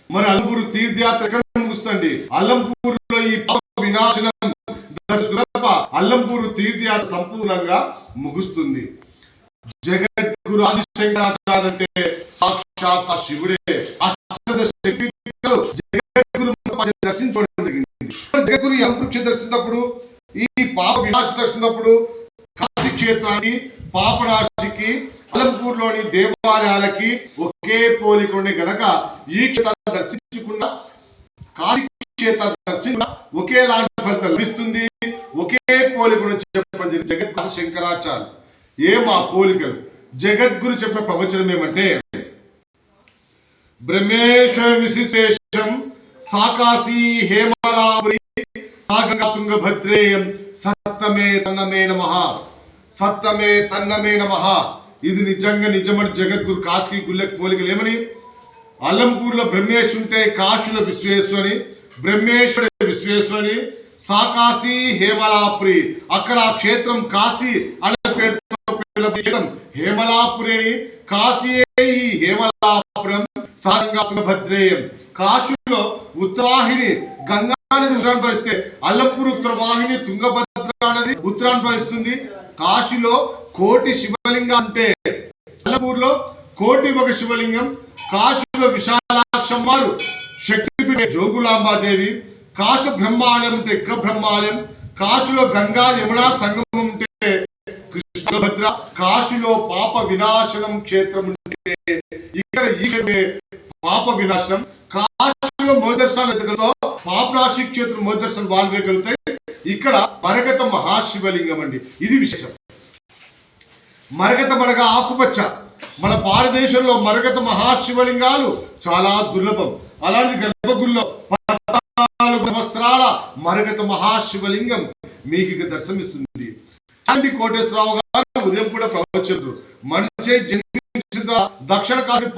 మరి అల్లంపూర్ తీర్థయాత్ర ఎక్కడ ముగుస్తుంది? అల్లంపూర్లో ఈ పాప వినాశనం అల్లంపూర్ తీర్థయాత్ర సంపూర్ణంగా ముగుస్తుంది. జగద్గురు ఆదిశంకరాచార్య అంటే సాక్షాత్ శివుడే. జగద్గురు దర్శించుకోవడం జరిగింది. జగద్గురు అల్లంపూర్ దర్శించినప్పుడు, ఈ పాప వినాశ దర్శించినప్పుడు కాశీ క్షేత్రానికి, పాపనాశికి, అల్లంపూర్లోని దేవాలయాలకి ఒకే పోలిక ఉండే గనక ఈ క్షేత్రాన్ని దర్శించుకున్న, కాశీ క్షేత్రాన్ని దర్శించుకున్న ఒకేలాంటి ఫలితం లభిస్తుంది. ఒకే పోలిక చెప్పడం జరిగింది జగద్గురు శంకరాచార్య. ఏమా పోలికలు? జగద్గురు చెప్పిన ప్రవచనం ఏమంటే, బ్రహ్మేశ విశిశేషం సాకాశీ హేమలాపురి సాగంగా తుంగభద్రేయం సత్తమే తన్నమే నమః, సత్తమే తన్నమే నమః. ఇది నిజంగా నిజమని జగద్గురు కాశీ గుళ్ళకి పోలికలు ఏమని? అల్లంపూర్లో బ్రహ్మేశ్వరు ఉంటే కాశీలో విశ్వేశ్వరుని, బ్రహ్మేశ్వరుడు విశ్వేశ్వరుని, సాకాశీ హేమలాపురి అక్కడ క్షేత్రం కాశీ అనే పేరుతో హేమలాపురి అని, కాశీయే ఈ హేమలాపురం సాగంగా తుంగభద్రేయం. కాశీలో ఉత్తరాహిణి గంగా నది ఉత్తరాన్ని ప్రవహిస్తే అల్లంపూర్ ఉత్తరవాహిని తుంగభద్ర నది ఉత్తరాన్ని ప్రవహిస్తుంది. కాశీలో కోటి శివలింగం అంటే అల్లంపూర్లో కోటి ఒక శివలింగం. కాశీలో విశాలాక్షమ్మారు శక్తిపీఠ జోగులాంబాదేవి, కాశీ బ్రహ్మాలయం ఉంటే ఇక్క బ్రహ్మాలయం, కాశీలో గంగా యమునా సంగమం ఉంటే కృష్ణభద్ర, కాశీలో పాప వినాశనం క్షేత్రం ఉంటే ఇక్కడ ఈ పాప వినాశనం. కాశీలో మొదర్శనాలు పాపరాశి క్షేత్రం మొదర్శనం వాల్వేయగలుగుతాయి. ఇక్కడ మరగత మహాశివలింగం అండి. ఇది విశేషం. మరగత మనగా ఆకుపచ్చ. మన భారతదేశంలో మరగత మహాశివలింగాలు చాలా దుర్లభం. అలాంటి గర్భగుడిలో 14 సంవత్సరాల మరగత మహాశివలింగం మీకు దర్శనమిస్తుంది. కోటేశ్వరరావు గారు ఉదయం కూడా ప్రవచించారు. మనిషి జన్మించిన దక్షిణ కాశీ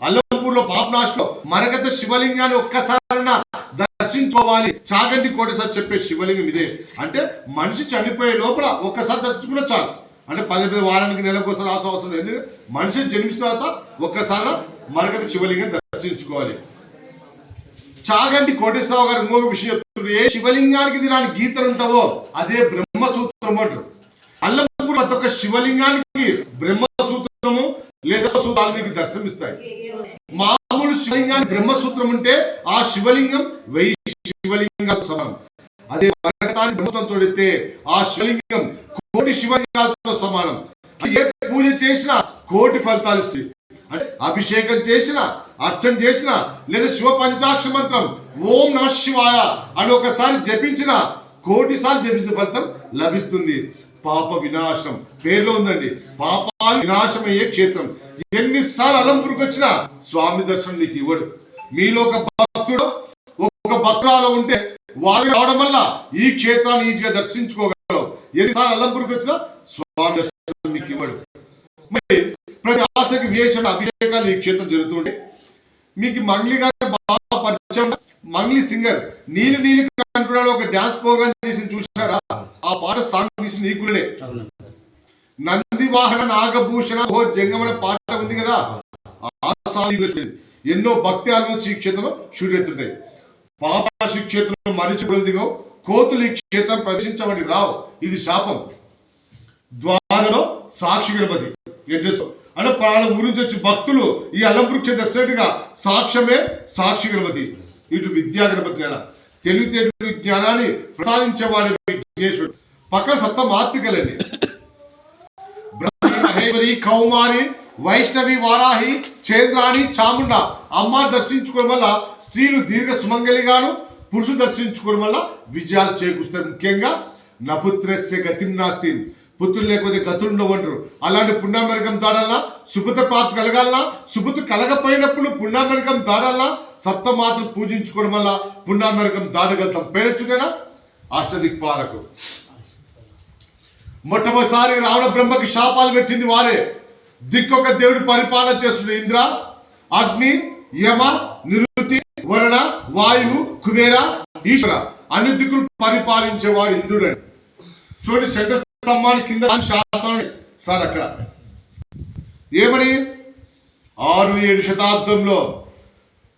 అల్లంపూర్లో పాపనాశిలో మరగత శివలింగాన్ని ఒక్కసారి దర్శించుకోవాలి. చాగంటి కోటేశ్వర చెప్పే శివలింగం ఇదే. అంటే మనిషి చనిపోయే లోపల ఒక్కసారి దర్శించుకున్నా చాలు. అంటే 10 వారానికి నెలకోసారి అవసరం లేదు. ఎందుకంటే మనిషి జన్మించిన తర్వాత ఒక్కసారి మరగత శివలింగం దర్శించుకోవాలి. చాగంటి కోటేశ్వరరావు గారు ఇంకొక విషయం చెప్తున్నారు. ఏ శివలింగానికి దీని గీతలు ఉంటావో అదే బ్రహ్మసూత్రం అంటారు. అల్లంపూర్ ప్రతి ఒక్క శివలింగానికి బ్రహ్మసూత్రము లేదా సూత్రాలు మీకు దర్శనమిస్తాయి. మామూలు శివలింగానికి బ్రహ్మసూత్రం ఉంటే ఆ శివలింగం 1000 శివలింగాలకు సమానం. అదే మరగతాన్ని బ్రహ్మసూత్రంతో పెడితే ఆ శివలింగం కోటి శివలింగాలతో సమానం. ఏ పూజ చేసినా కోటి ఫలితాలు ఇస్తాయి. అంటే అభిషేకం చేసిన, అర్చన చేసిన, లేదా శివ పంచాక్షర మంత్రం ఓం నమ శివాయ అని ఒకసారి జపించిన కోటి సార్లు జపించిన ఫలితం లభిస్తుంది. పాప వినాశం పేరులో ఉందండి. పాపాలు వినాశం అయ్యే క్షేత్రం. ఎన్నిసార్లు అల్లంపూర్కి వచ్చినా స్వామి దర్శనం నీకు ఇవ్వడు. మీలో ఒక భక్తుడు ఒక భక్తురాలు ఉంటే వారు రావడం వల్ల ఈ క్షేత్రాన్ని ఈజీగా దర్శించుకోగలవు. ఎన్నిసార్లు అల్లంపూర్కి వచ్చినా స్వామి దర్శనం నీకు ఇవ్వడు. మరి ప్రతి ఆశకి విశేషణ అభిషేకాలు ఈ క్షేత్రం జరుగుతుంటే మీకు మంగ్లీ గారు బాగా పరిచయం. మంగ్లీ సింగర్ నీళ్ళు నీళ్ళు కంటున్నాడు ఒక డాన్స్ ప్రోగ్రామ్ చేసి చూసారా? ఆ పాట సాంగ్ తీసి నీకులే. నంది వాహన నాగభూషణ ఓ జంగమన పాట ఉంది కదా, ఆ సాంగ్ ఎన్నో భక్తి ఆల్బమ్స్ ఈ క్షేత్రంలో షూట్ అవుతుంటాయి. పాపరాశి క్షేత్రంలో మరిచిపోదిగో కోతులు ఈ క్షేత్రం ప్రదర్శించబడి రావు. ఇది శాపం. ద్వారలో సాక్షి గణపతి అంటే ప్రాణం గురించి వచ్చి భక్తులు ఈ అల్లంపూర్ క్షేత్రం దర్శనట్టుగా సాక్ష్యమే సాక్షి గణపతి. ఇటు విద్యా గణపతి తెలివితేటలు జ్ఞానాన్ని ప్రసాదించేవాడు విఘ్నేశ్వరుడు. పక్క సప్త మాతృకలండి. మహేశ్వరి, కౌమారి, వైష్ణవి, వారాహి, చేంద్రాణి, చాముండ అమ్మ దర్శించుకోవడం వల్ల స్త్రీలు దీర్ఘ సుమంగలిగాను, పురుషులు దర్శించుకోవడం వల్ల విజయాలు చేకూరుస్తారు. ముఖ్యంగా నపుత్రస్య గతిం నాస్తి, పుత్రులు లేకపోతే గతులు ఉండవంటారు. అలాంటి పుణ్యామెరకం దాడాలన్నా, సుభుత ప్రాప్తి కలగాలన్నా, సుభుత కలగపోయినప్పుడు పుణ్యామెరకం దాడాలన్నా సప్తమాతలు పూజించుకోవడం వల్ల పుణ్యామెరకం దాడగలుగుతాం. పేరొచ్చునేనా అష్టదిక్పాలకు. మొట్టమొదటిసారి రావణ బ్రహ్మకి శాపాలు పెట్టింది వారే. దిక్కొక దేవుడు పరిపాలన చేస్తుంది. ఇంద్ర, అగ్ని, యమ, నిరుతి, వరుణ, వాయువు, కుబేర, ఈశ్వర అన్ని దిక్కులు పరిపాలించేవాడు ఇంద్రుడు అని చూడండి. షడ్ స్తంభానికి కింద శాసనం సార్ అక్కడ ఏమని 6-7 శతాబ్దంలో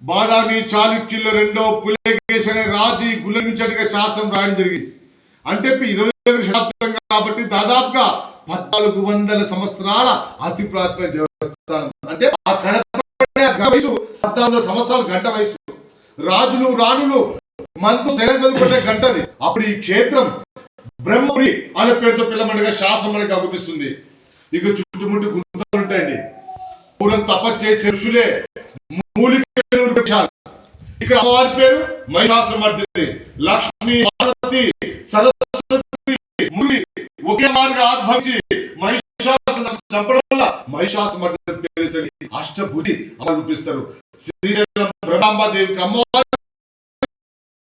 బాదామి చాళుక్యుల్లో రెండో పులకేశి అనే రాజు ఈ గుల్లమించటిగా శాసనం రాయడం జరిగింది. అంటే 21వ శతాబ్దం కాబట్టి దాదాపుగా 1400 సంవత్సరాల అతి ప్రాచీన దేవస్థానం. అంటే ఆ గణప వయసు 1400 సంవత్సరాల గంట వయసు. రాజులు రాణులు మనతో సైనికులు గంటది. అప్పుడు ఈ క్షేత్రం బ్రహ్మపురి అనే పేరుతో పిల్లమండగా శాసనం మనకి అగుపిస్తుంది. ఇక చుట్టుముట్టు గుంతలు ఉంటాయండి. పూర్వం తపస్సు చేసే ఋషులే మూలిక వృక్షాలు. ఇక్కడ అమ్మవారి పేరు మహిషాసురమర్దిని. లక్ష్మి, పార్వతి, సరస్వతి మురి ఒకే మార్గ ఆద్భవించి మహిషాసురుని చంపడం వల్ల మహిషాసురమర్దిని పేరు అష్టభుజి అమలు చూపిస్తారు. శ్రీశైలం బ్రహ్మాంబాదేవికి అమ్మవారి